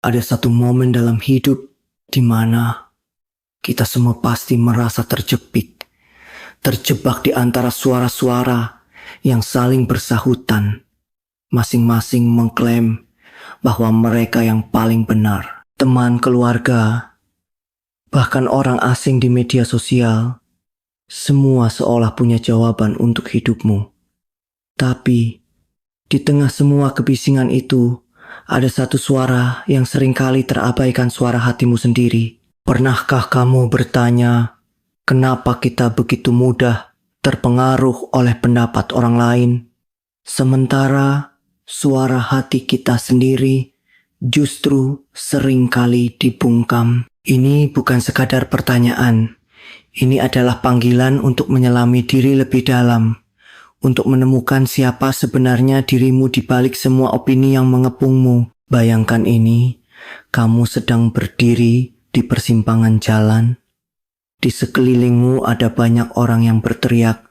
Ada satu momen dalam hidup di mana kita semua pasti merasa terjebak di antara suara-suara yang saling bersahutan, masing-masing mengklaim bahwa mereka yang paling benar. Teman, keluarga, bahkan orang asing di media sosial, semua seolah punya jawaban untuk hidupmu. Tapi, di tengah semua kebisingan itu, ada satu suara yang seringkali terabaikan, suara hatimu sendiri. Pernahkah kamu bertanya, kenapa kita begitu mudah terpengaruh oleh pendapat orang lain, sementara suara hati kita sendiri justru seringkali dibungkam? Ini bukan sekadar pertanyaan. Ini adalah panggilan untuk menyelami diri lebih dalam, untuk menemukan siapa sebenarnya dirimu di balik semua opini yang mengepungmu. Bayangkan ini, kamu sedang berdiri di persimpangan jalan. Di sekelilingmu ada banyak orang yang berteriak,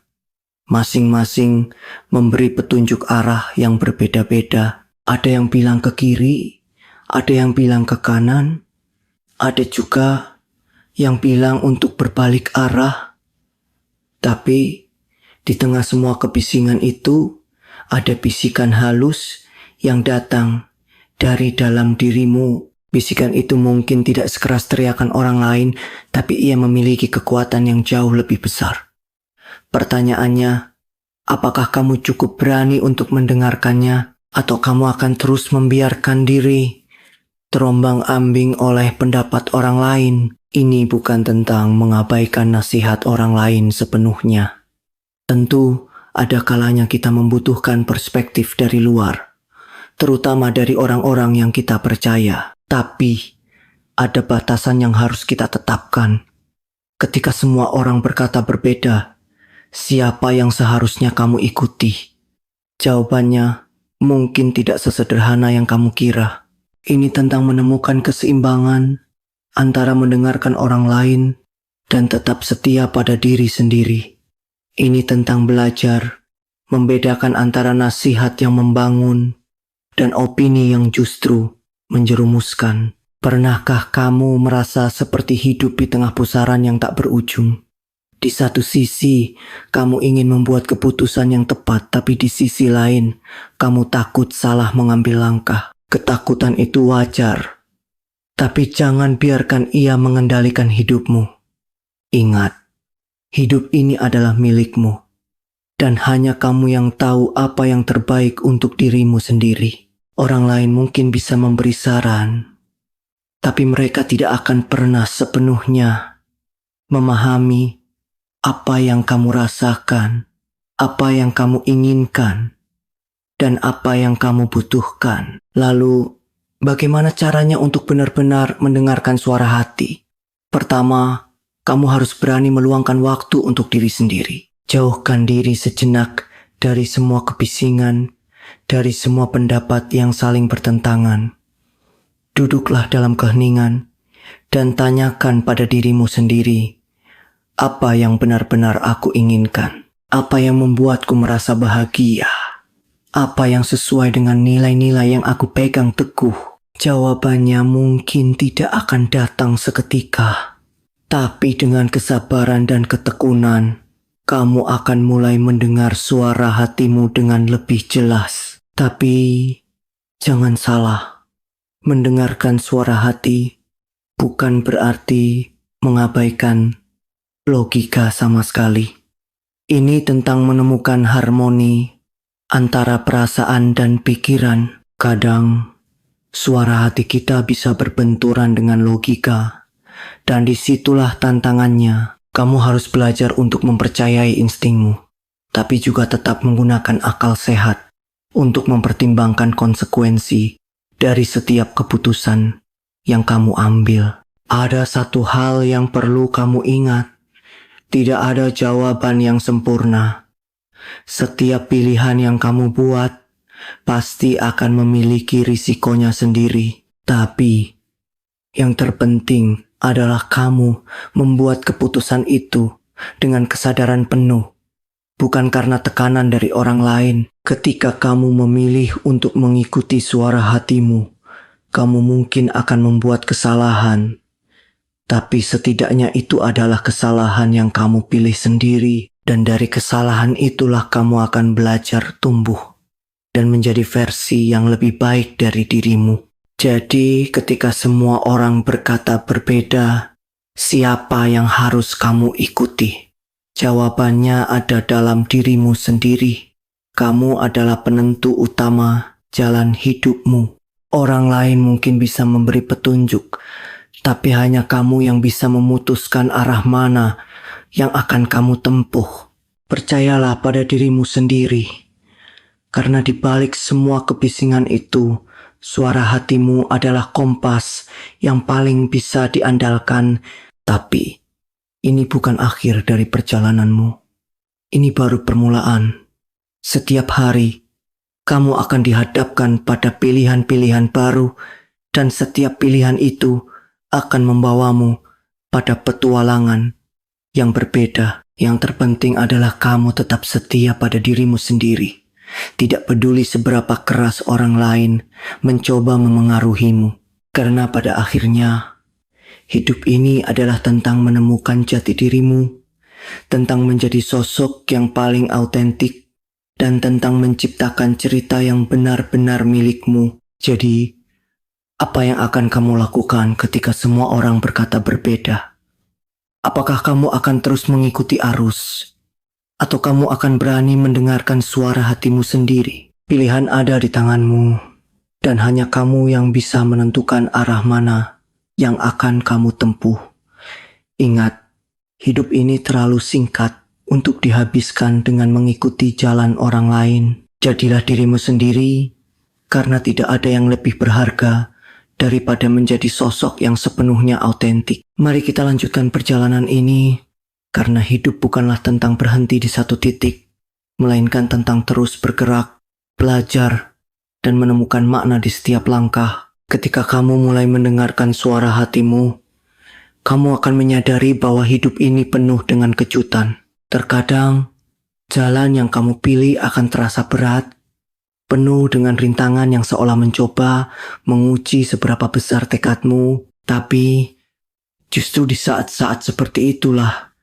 masing-masing memberi petunjuk arah yang berbeda-beda. Ada yang bilang ke kiri, ada yang bilang ke kanan, ada juga yang bilang untuk berbalik arah. Tapi di tengah semua kebisingan itu, ada bisikan halus yang datang dari dalam dirimu. Bisikan itu mungkin tidak sekeras teriakan orang lain, tapi ia memiliki kekuatan yang jauh lebih besar. Pertanyaannya, apakah kamu cukup berani untuk mendengarkannya, atau kamu akan terus membiarkan diri terombang-ambing oleh pendapat orang lain? Ini bukan tentang mengabaikan nasihat orang lain sepenuhnya. Tentu, ada kalanya kita membutuhkan perspektif dari luar, terutama dari orang-orang yang kita percaya. Tapi, ada batasan yang harus kita tetapkan. Ketika semua orang berkata berbeda, siapa yang seharusnya kamu ikuti? Jawabannya mungkin tidak sesederhana yang kamu kira. Ini tentang menemukan keseimbangan antara mendengarkan orang lain dan tetap setia pada diri sendiri. Ini tentang belajar membedakan antara nasihat yang membangun dan opini yang justru menjerumuskan. Pernahkah kamu merasa seperti hidup di tengah pusaran yang tak berujung? Di satu sisi, kamu ingin membuat keputusan yang tepat, tapi di sisi lain, kamu takut salah mengambil langkah. Ketakutan itu wajar, tapi jangan biarkan ia mengendalikan hidupmu. Ingat, hidup ini adalah milikmu, dan hanya kamu yang tahu apa yang terbaik untuk dirimu sendiri. Orang lain mungkin bisa memberi saran, tapi mereka tidak akan pernah sepenuhnya memahami apa yang kamu rasakan, apa yang kamu inginkan, dan apa yang kamu butuhkan. Lalu, bagaimana caranya untuk benar-benar mendengarkan suara hati? Pertama, kamu harus berani meluangkan waktu untuk diri sendiri. Jauhkan diri sejenak dari semua kebisingan, dari semua pendapat yang saling bertentangan. Duduklah dalam keheningan dan tanyakan pada dirimu sendiri, apa yang benar-benar aku inginkan? Apa yang membuatku merasa bahagia? Apa yang sesuai dengan nilai-nilai yang aku pegang teguh? Jawabannya mungkin tidak akan datang seketika, tapi dengan kesabaran dan ketekunan, kamu akan mulai mendengar suara hatimu dengan lebih jelas. Tapi jangan salah, mendengarkan suara hati bukan berarti mengabaikan logika sama sekali. Ini tentang menemukan harmoni antara perasaan dan pikiran. Kadang, suara hati kita bisa berbenturan dengan logika, dan disitulah tantangannya. Kamu harus belajar untuk mempercayai instingmu, tapi juga tetap menggunakan akal sehat untuk mempertimbangkan konsekuensi dari setiap keputusan yang kamu ambil. Ada satu hal yang perlu kamu ingat, tidak ada jawaban yang sempurna. Setiap pilihan yang kamu buat pasti akan memiliki risikonya sendiri. Tapi yang terpenting adalah kamu membuat keputusan itu dengan kesadaran penuh, bukan karena tekanan dari orang lain. Ketika kamu memilih untuk mengikuti suara hatimu, Kamu mungkin akan membuat kesalahan, tapi setidaknya itu adalah kesalahan yang kamu pilih sendiri. Dan dari kesalahan itulah kamu akan belajar tumbuh dan menjadi versi yang lebih baik dari dirimu. Jadi ketika semua orang berkata berbeda, siapa yang harus kamu ikuti? Jawabannya ada dalam dirimu sendiri. Kamu adalah penentu utama jalan hidupmu. Orang lain mungkin bisa memberi petunjuk, tapi hanya kamu yang bisa memutuskan arah mana yang akan kamu tempuh. Percayalah pada dirimu sendiri, karena di balik semua kebisingan itu, suara hatimu adalah kompas yang paling bisa diandalkan. Tapi ini bukan akhir dari perjalananmu. Ini baru permulaan. Setiap hari, kamu akan dihadapkan pada pilihan-pilihan baru, dan setiap pilihan itu akan membawamu pada petualangan yang berbeda. Yang terpenting adalah kamu tetap setia pada dirimu sendiri. Tidak peduli seberapa keras orang lain mencoba memengaruhimu. Karena pada akhirnya, hidup ini adalah tentang menemukan jati dirimu, tentang menjadi sosok yang paling autentik, dan tentang menciptakan cerita yang benar-benar milikmu. Jadi, apa yang akan kamu lakukan ketika semua orang berkata berbeda? Apakah kamu akan terus mengikuti arus? Atau kamu akan berani mendengarkan suara hatimu sendiri? Pilihan ada di tanganmu, dan hanya kamu yang bisa menentukan arah mana yang akan kamu tempuh. Ingat, hidup ini terlalu singkat untuk dihabiskan dengan mengikuti jalan orang lain. Jadilah dirimu sendiri, karena tidak ada yang lebih berharga daripada menjadi sosok yang sepenuhnya autentik. Mari kita lanjutkan perjalanan ini, karena hidup bukanlah tentang berhenti di satu titik, melainkan tentang terus bergerak, belajar, dan menemukan makna di setiap langkah. Ketika kamu mulai mendengarkan suara hatimu, kamu akan menyadari bahwa hidup ini penuh dengan kejutan. Terkadang, jalan yang kamu pilih akan terasa berat, penuh dengan rintangan yang seolah mencoba menguji seberapa besar tekadmu. Tapi justru di saat-saat seperti itulah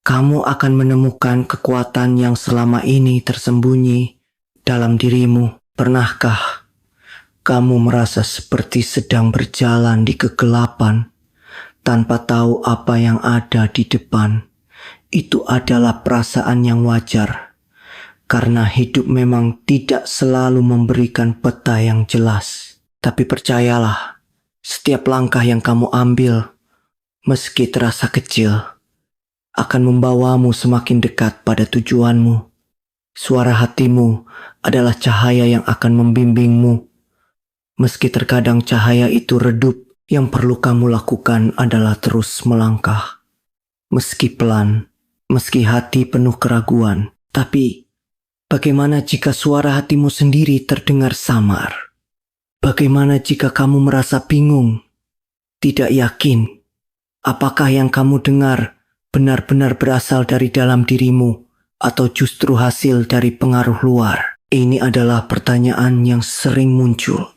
kamu akan menemukan kekuatan yang selama ini tersembunyi dalam dirimu. Pernahkah kamu merasa seperti sedang berjalan di kegelapan tanpa tahu apa yang ada di depan? Itu adalah perasaan yang wajar. Karena hidup memang tidak selalu memberikan peta yang jelas. Tapi percayalah, setiap langkah yang kamu ambil, meski terasa kecil, akan membawamu semakin dekat pada tujuanmu. Suara hatimu adalah cahaya yang akan membimbingmu. Meski terkadang cahaya itu redup, yang perlu kamu lakukan adalah terus melangkah. Meski pelan, meski hati penuh keraguan, tapi bagaimana jika suara hatimu sendiri terdengar samar? Bagaimana jika kamu merasa bingung, tidak yakin? Apakah yang kamu dengar benar-benar berasal dari dalam dirimu atau justru hasil dari pengaruh luar? Ini adalah pertanyaan yang sering muncul,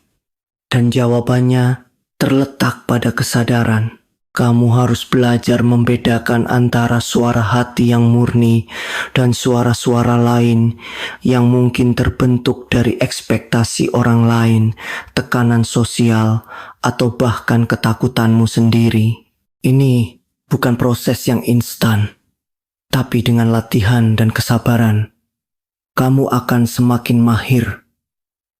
dan jawabannya terletak pada kesadaran. Kamu harus belajar membedakan antara suara hati yang murni dan suara-suara lain yang mungkin terbentuk dari ekspektasi orang lain, tekanan sosial, atau bahkan ketakutanmu sendiri. Ini bukan proses yang instan, tapi dengan latihan dan kesabaran, kamu akan semakin mahir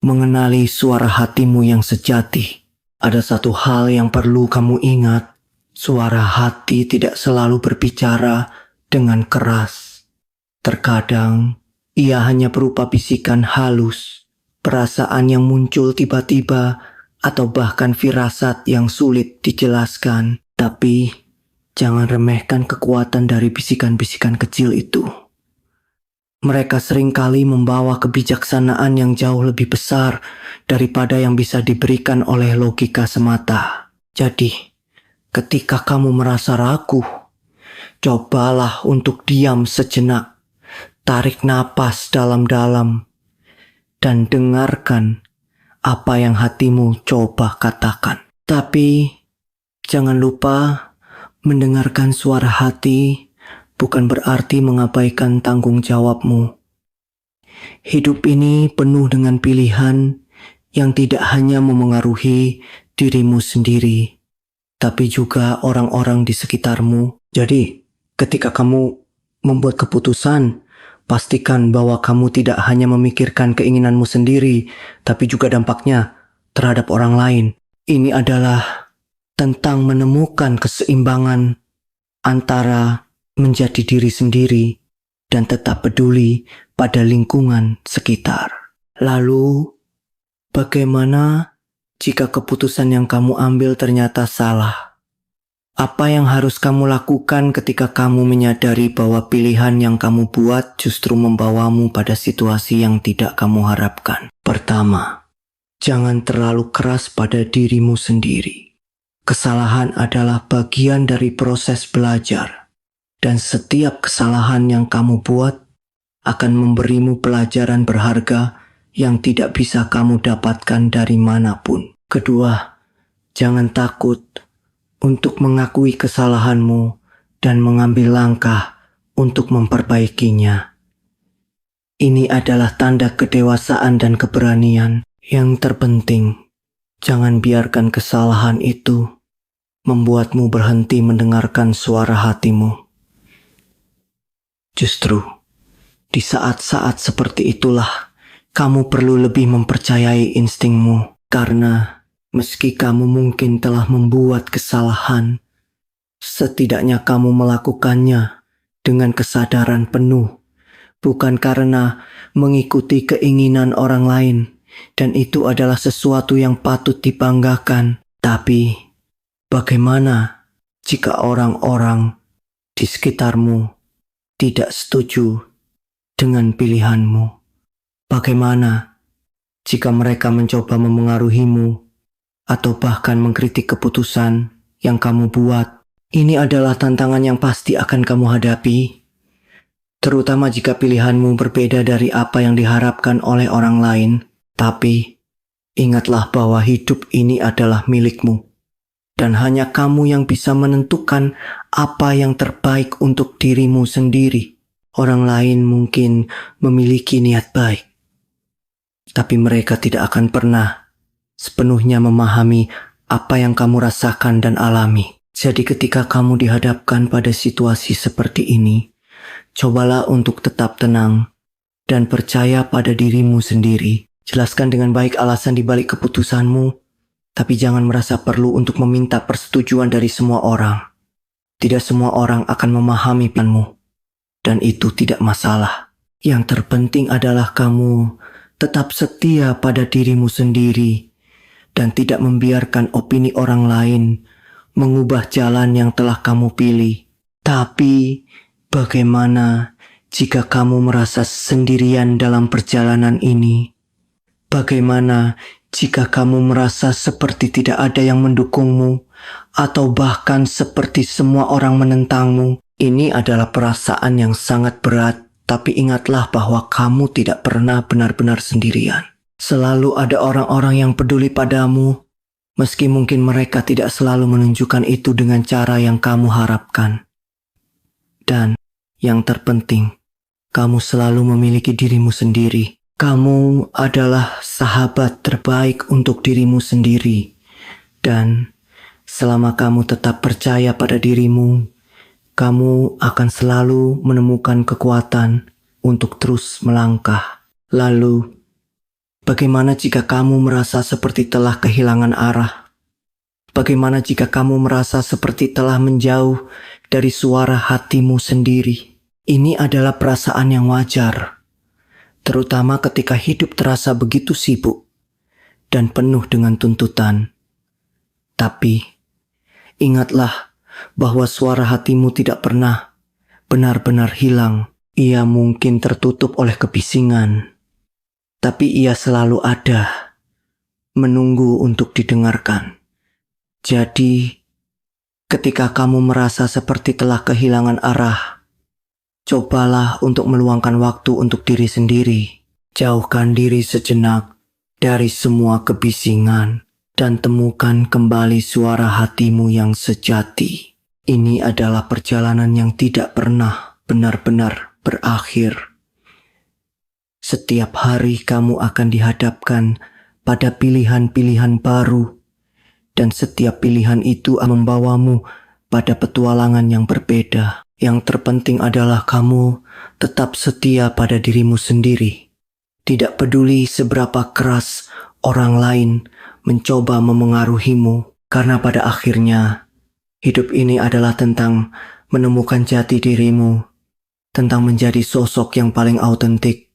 mengenali suara hatimu yang sejati. Ada satu hal yang perlu kamu ingat. Suara hati tidak selalu berbicara dengan keras. Terkadang, ia hanya berupa bisikan halus, perasaan yang muncul tiba-tiba, atau bahkan firasat yang sulit dijelaskan. Tapi, jangan remehkan kekuatan dari bisikan-bisikan kecil itu. Mereka seringkali membawa kebijaksanaan yang jauh lebih besar daripada yang bisa diberikan oleh logika semata. Jadi, ketika kamu merasa ragu, cobalah untuk diam sejenak, tarik napas dalam-dalam, dan dengarkan apa yang hatimu coba katakan. Tapi jangan lupa, mendengarkan suara hati bukan berarti mengabaikan tanggung jawabmu. Hidup ini penuh dengan pilihan yang tidak hanya memengaruhi dirimu sendiri, tapi juga orang-orang di sekitarmu. Jadi, ketika kamu membuat keputusan, pastikan bahwa kamu tidak hanya memikirkan keinginanmu sendiri, tapi juga dampaknya terhadap orang lain. Ini adalah tentang menemukan keseimbangan antara menjadi diri sendiri dan tetap peduli pada lingkungan sekitar. Lalu, bagaimana jika keputusan yang kamu ambil ternyata salah? Apa yang harus kamu lakukan ketika kamu menyadari bahwa pilihan yang kamu buat justru membawamu pada situasi yang tidak kamu harapkan? Pertama, jangan terlalu keras pada dirimu sendiri. Kesalahan adalah bagian dari proses belajar. Dan setiap kesalahan yang kamu buat akan memberimu pelajaran berharga yang tidak bisa kamu dapatkan dari manapun. Kedua, jangan takut untuk mengakui kesalahanmu dan mengambil langkah untuk memperbaikinya. Ini adalah tanda kedewasaan dan keberanian. Yang terpenting, jangan biarkan kesalahan itu membuatmu berhenti mendengarkan suara hatimu. Justru, di saat-saat seperti itulah, kamu perlu lebih mempercayai instingmu. Karena meski kamu mungkin telah membuat kesalahan, setidaknya kamu melakukannya dengan kesadaran penuh, bukan karena mengikuti keinginan orang lain. Dan itu adalah sesuatu yang patut dibanggakan. Tapi, bagaimana jika orang-orang di sekitarmu tidak setuju dengan pilihanmu? Bagaimana jika mereka mencoba memengaruhimu atau bahkan mengkritik keputusan yang kamu buat? Ini adalah tantangan yang pasti akan kamu hadapi, terutama jika pilihanmu berbeda dari apa yang diharapkan oleh orang lain. Tapi ingatlah bahwa hidup ini adalah milikmu, dan hanya kamu yang bisa menentukan apa yang terbaik untuk dirimu sendiri. Orang lain mungkin memiliki niat baik, tapi mereka tidak akan pernah sepenuhnya memahami apa yang kamu rasakan dan alami. Jadi ketika kamu dihadapkan pada situasi seperti ini, cobalah untuk tetap tenang dan percaya pada dirimu sendiri. Jelaskan dengan baik alasan di balik keputusanmu, tapi jangan merasa perlu untuk meminta persetujuan dari semua orang. Tidak semua orang akan memahami planmu, dan itu tidak masalah. Yang terpenting adalah kamu tetap setia pada dirimu sendiri dan tidak membiarkan opini orang lain mengubah jalan yang telah kamu pilih. Tapi, bagaimana jika kamu merasa sendirian dalam perjalanan ini? Bagaimana jika kamu merasa seperti tidak ada yang mendukungmu, atau bahkan seperti semua orang menentangmu? Ini adalah perasaan yang sangat berat, tapi ingatlah bahwa kamu tidak pernah benar-benar sendirian. Selalu ada orang-orang yang peduli padamu, meski mungkin mereka tidak selalu menunjukkan itu dengan cara yang kamu harapkan. Dan yang terpenting, kamu selalu memiliki dirimu sendiri. Kamu adalah sahabat terbaik untuk dirimu sendiri. Dan selama kamu tetap percaya pada dirimu, kamu akan selalu menemukan kekuatan untuk terus melangkah. Lalu, bagaimana jika kamu merasa seperti telah kehilangan arah? Bagaimana jika kamu merasa seperti telah menjauh dari suara hatimu sendiri? Ini adalah perasaan yang wajar, terutama ketika hidup terasa begitu sibuk dan penuh dengan tuntutan. Tapi, ingatlah bahwa suara hatimu tidak pernah benar-benar hilang. Ia mungkin tertutup oleh kebisingan, tapi ia selalu ada, menunggu untuk didengarkan. Jadi, ketika kamu merasa seperti telah kehilangan arah, cobalah untuk meluangkan waktu untuk diri sendiri. Jauhkan diri sejenak dari semua kebisingan dan temukan kembali suara hatimu yang sejati. Ini adalah perjalanan yang tidak pernah benar-benar berakhir. Setiap hari kamu akan dihadapkan pada pilihan-pilihan baru, dan setiap pilihan itu membawamu pada petualangan yang berbeda. Yang terpenting adalah kamu tetap setia pada dirimu sendiri. Tidak peduli seberapa keras orang lain mencoba memengaruhimu, karena pada akhirnya hidup ini adalah tentang menemukan jati dirimu, tentang menjadi sosok yang paling autentik,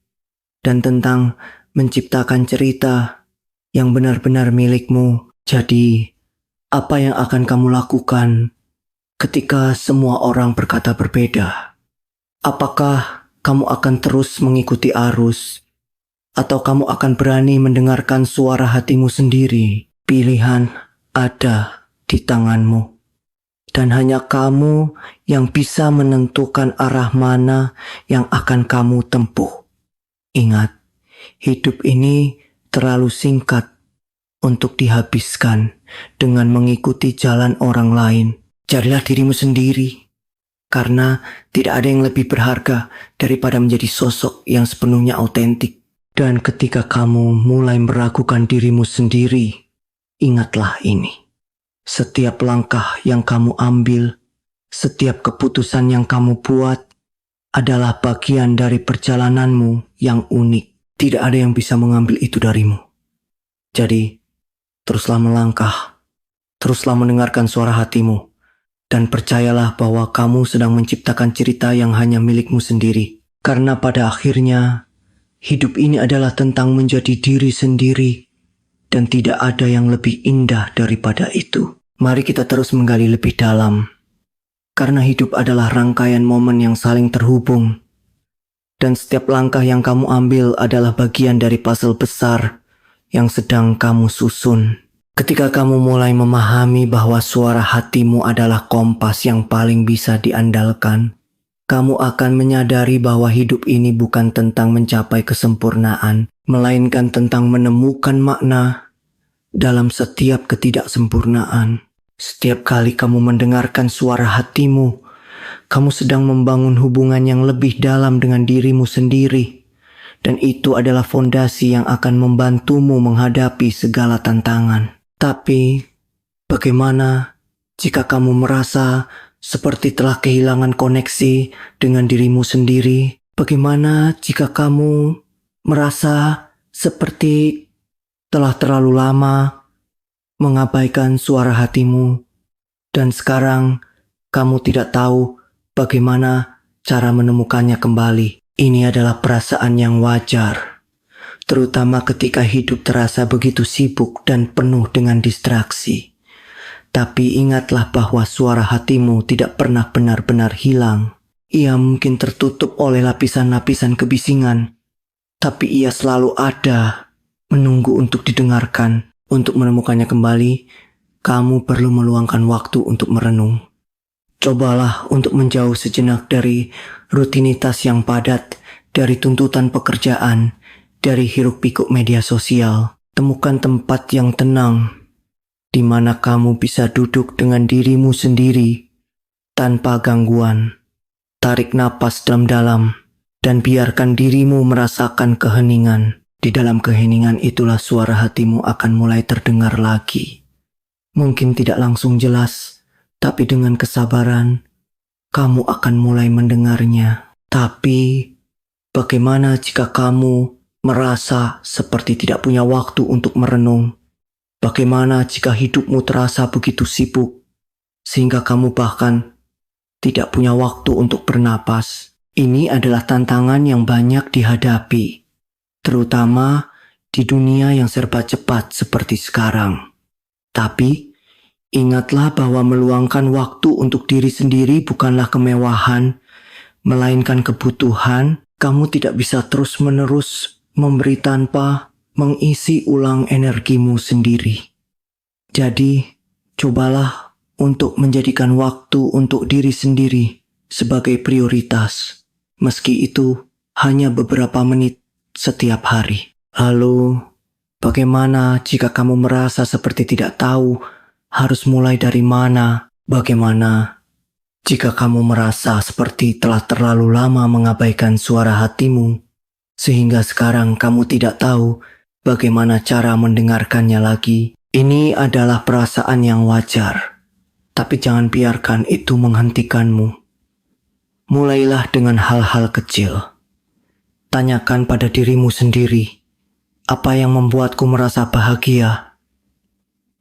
dan tentang menciptakan cerita yang benar-benar milikmu. Jadi, apa yang akan kamu lakukan ketika semua orang berkata berbeda? Apakah kamu akan terus mengikuti arus, atau kamu akan berani mendengarkan suara hatimu sendiri? Pilihan ada di tanganmu, dan hanya kamu yang bisa menentukan arah mana yang akan kamu tempuh. Ingat, hidup ini terlalu singkat untuk dihabiskan dengan mengikuti jalan orang lain. Carilah dirimu sendiri, karena tidak ada yang lebih berharga daripada menjadi sosok yang sepenuhnya autentik. Dan ketika kamu mulai meragukan dirimu sendiri, ingatlah ini. Setiap langkah yang kamu ambil, setiap keputusan yang kamu buat adalah bagian dari perjalananmu yang unik. Tidak ada yang bisa mengambil itu darimu. Jadi, teruslah melangkah, teruslah mendengarkan suara hatimu, dan percayalah bahwa kamu sedang menciptakan cerita yang hanya milikmu sendiri. Karena pada akhirnya, hidup ini adalah tentang menjadi diri sendiri, dan tidak ada yang lebih indah daripada itu. Mari kita terus menggali lebih dalam, karena hidup adalah rangkaian momen yang saling terhubung, dan setiap langkah yang kamu ambil adalah bagian dari puzzle besar yang sedang kamu susun. Ketika kamu mulai memahami bahwa suara hatimu adalah kompas yang paling bisa diandalkan, kamu akan menyadari bahwa hidup ini bukan tentang mencapai kesempurnaan, melainkan tentang menemukan makna dalam setiap ketidaksempurnaan. Setiap kali kamu mendengarkan suara hatimu, kamu sedang membangun hubungan yang lebih dalam dengan dirimu sendiri. Dan itu adalah fondasi yang akan membantumu menghadapi segala tantangan. Tapi, bagaimana jika kamu merasa seperti telah kehilangan koneksi dengan dirimu sendiri? Bagaimana jika kamu merasa seperti telah terlalu lama mengabaikan suara hatimu, dan sekarang kamu tidak tahu bagaimana cara menemukannya kembali? Ini adalah perasaan yang wajar, terutama ketika hidup terasa begitu sibuk dan penuh dengan distraksi. Tapi ingatlah bahwa suara hatimu tidak pernah benar-benar hilang. Ia mungkin tertutup oleh lapisan-lapisan kebisingan, tapi ia selalu ada, menunggu untuk didengarkan. Untuk menemukannya kembali, kamu perlu meluangkan waktu untuk merenung. Cobalah untuk menjauh sejenak dari rutinitas yang padat, dari tuntutan pekerjaan, dari hiruk-pikuk media sosial. Temukan tempat yang tenang, di mana kamu bisa duduk dengan dirimu sendiri tanpa gangguan. Tarik napas dalam-dalam dan biarkan dirimu merasakan keheningan. Di dalam keheningan itulah suara hatimu akan mulai terdengar lagi. Mungkin tidak langsung jelas, tapi dengan kesabaran, kamu akan mulai mendengarnya. Tapi, bagaimana jika kamu merasa seperti tidak punya waktu untuk merenung? Bagaimana jika hidupmu terasa begitu sibuk, sehingga kamu bahkan tidak punya waktu untuk bernapas? Ini adalah tantangan yang banyak dihadapi, terutama di dunia yang serba cepat seperti sekarang. Tapi, ingatlah bahwa meluangkan waktu untuk diri sendiri bukanlah kemewahan, melainkan kebutuhan. Kamu tidak bisa terus-menerus memberi tanpa mengisi ulang energimu sendiri. Jadi, cobalah untuk menjadikan waktu untuk diri sendiri sebagai prioritas, meski itu hanya beberapa menit setiap hari. Lalu, Bagaimana jika kamu merasa seperti tidak tahu harus mulai dari mana? Bagaimana jika kamu merasa seperti telah terlalu lama mengabaikan suara hatimu, sehingga sekarang kamu tidak tahu bagaimana cara mendengarkannya lagi? Ini adalah perasaan yang wajar, tapi jangan biarkan itu menghentikanmu. Mulailah dengan hal-hal kecil. Tanyakan pada dirimu sendiri, apa yang membuatku merasa bahagia?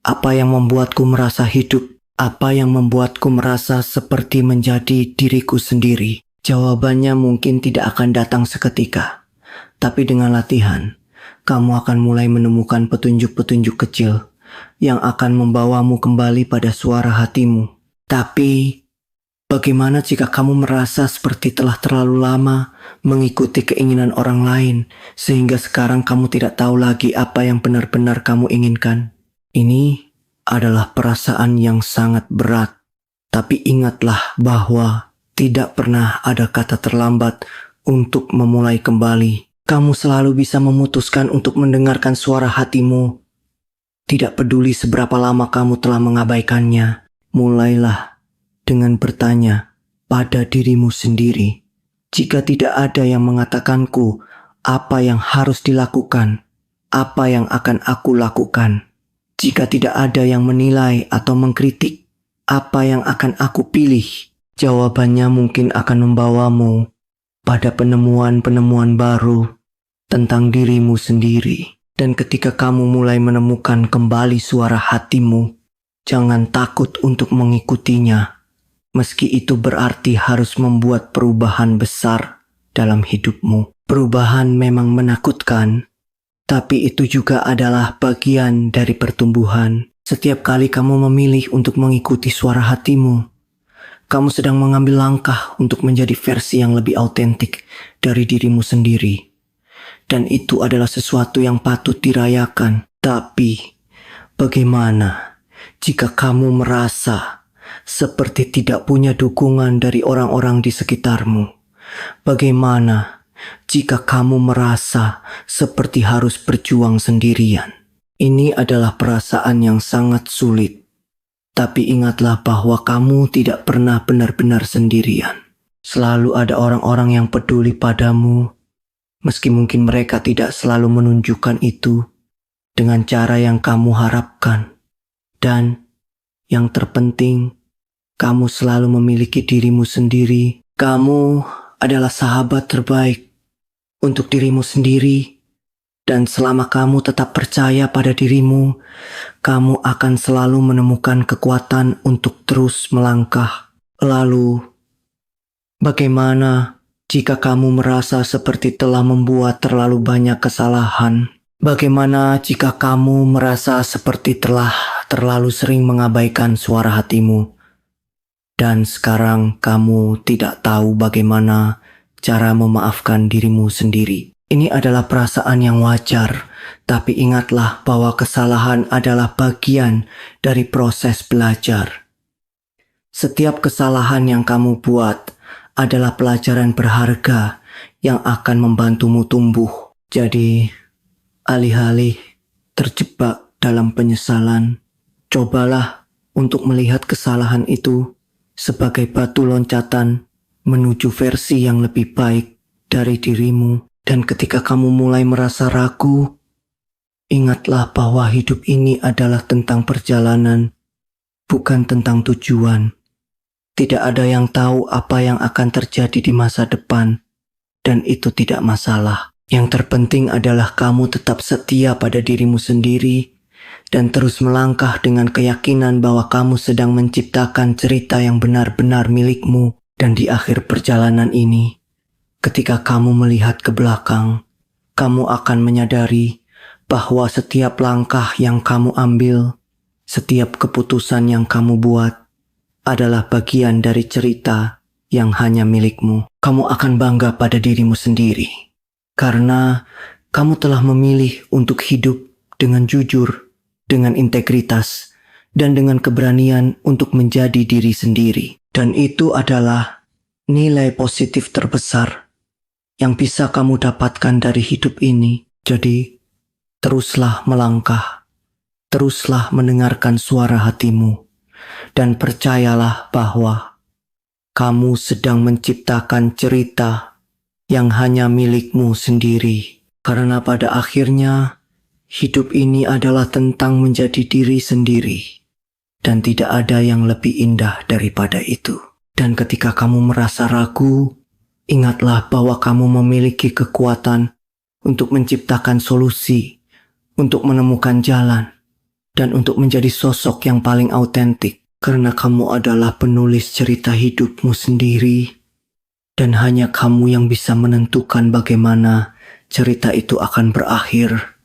Apa yang membuatku merasa hidup? Apa yang membuatku merasa seperti menjadi diriku sendiri? Jawabannya mungkin tidak akan datang seketika, tapi dengan latihan, kamu akan mulai menemukan petunjuk-petunjuk kecil yang akan membawamu kembali pada suara hatimu. Tapi, bagaimana jika kamu merasa seperti telah terlalu lama mengikuti keinginan orang lain, sehingga sekarang kamu tidak tahu lagi apa yang benar-benar kamu inginkan? Ini adalah perasaan yang sangat berat. Tapi ingatlah bahwa tidak pernah ada kata terlambat untuk memulai kembali. Kamu selalu bisa memutuskan untuk mendengarkan suara hatimu. Tidak peduli seberapa lama kamu telah mengabaikannya. Mulailah dengan bertanya pada dirimu sendiri, jika tidak ada yang mengatakanku apa yang harus dilakukan, apa yang akan aku lakukan? Jika tidak ada yang menilai atau mengkritik, apa yang akan aku pilih? Jawabannya mungkin akan membawamu pada penemuan-penemuan baru tentang dirimu sendiri. Dan ketika kamu mulai menemukan kembali suara hatimu, jangan takut untuk mengikutinya. Meski itu berarti harus membuat perubahan besar dalam hidupmu. Perubahan memang menakutkan, tapi itu juga adalah bagian dari pertumbuhan. Setiap kali kamu memilih untuk mengikuti suara hatimu, kamu sedang mengambil langkah untuk menjadi versi yang lebih autentik dari dirimu sendiri. Dan itu adalah sesuatu yang patut dirayakan. Tapi, bagaimana jika kamu merasa seperti tidak punya dukungan dari orang-orang di sekitarmu? Bagaimana jika kamu merasa seperti harus berjuang sendirian? Ini adalah perasaan yang sangat sulit. Tapi ingatlah bahwa kamu tidak pernah benar-benar sendirian. Selalu ada orang-orang yang peduli padamu, meski mungkin mereka tidak selalu menunjukkan itu dengan cara yang kamu harapkan. Dan yang terpenting, kamu selalu memiliki dirimu sendiri. Kamu adalah sahabat terbaik untuk dirimu sendiri. Dan selama kamu tetap percaya pada dirimu, kamu akan selalu menemukan kekuatan untuk terus melangkah. Lalu, bagaimana jika kamu merasa seperti telah membuat terlalu banyak kesalahan? Bagaimana jika kamu merasa seperti telah terlalu sering mengabaikan suara hatimu? Dan sekarang kamu tidak tahu bagaimana cara memaafkan dirimu sendiri. Ini adalah perasaan yang wajar, tapi ingatlah bahwa kesalahan adalah bagian dari proses belajar. Setiap kesalahan yang kamu buat adalah pelajaran berharga yang akan membantumu tumbuh. Jadi, alih-alih terjebak dalam penyesalan, cobalah untuk melihat kesalahan itu sebagai batu loncatan menuju versi yang lebih baik dari dirimu. Dan ketika kamu mulai merasa ragu, ingatlah bahwa hidup ini adalah tentang perjalanan, bukan tentang tujuan. Tidak ada yang tahu apa yang akan terjadi di masa depan, dan itu tidak masalah. Yang terpenting adalah kamu tetap setia pada dirimu sendiri, dan terus melangkah dengan keyakinan bahwa kamu sedang menciptakan cerita yang benar-benar milikmu. Dan di akhir perjalanan ini, ketika kamu melihat ke belakang, kamu akan menyadari bahwa setiap langkah yang kamu ambil, setiap keputusan yang kamu buat, adalah bagian dari cerita yang hanya milikmu. Kamu akan bangga pada dirimu sendiri, karena kamu telah memilih untuk hidup dengan jujur, dengan integritas, dan dengan keberanian untuk menjadi diri sendiri. Dan itu adalah nilai positif terbesar yang bisa kamu dapatkan dari hidup ini. Jadi, Teruslah melangkah, teruslah mendengarkan suara hatimu, dan percayalah bahwa kamu sedang menciptakan cerita yang hanya milikmu sendiri. Karena pada akhirnya, hidup ini adalah tentang menjadi diri sendiri. Dan tidak ada yang lebih indah daripada itu. Dan ketika kamu merasa ragu, ingatlah bahwa kamu memiliki kekuatan untuk menciptakan solusi, untuk menemukan jalan, dan untuk menjadi sosok yang paling autentik. Karena kamu adalah penulis cerita hidupmu sendiri, dan hanya kamu yang bisa menentukan bagaimana cerita itu akan berakhir.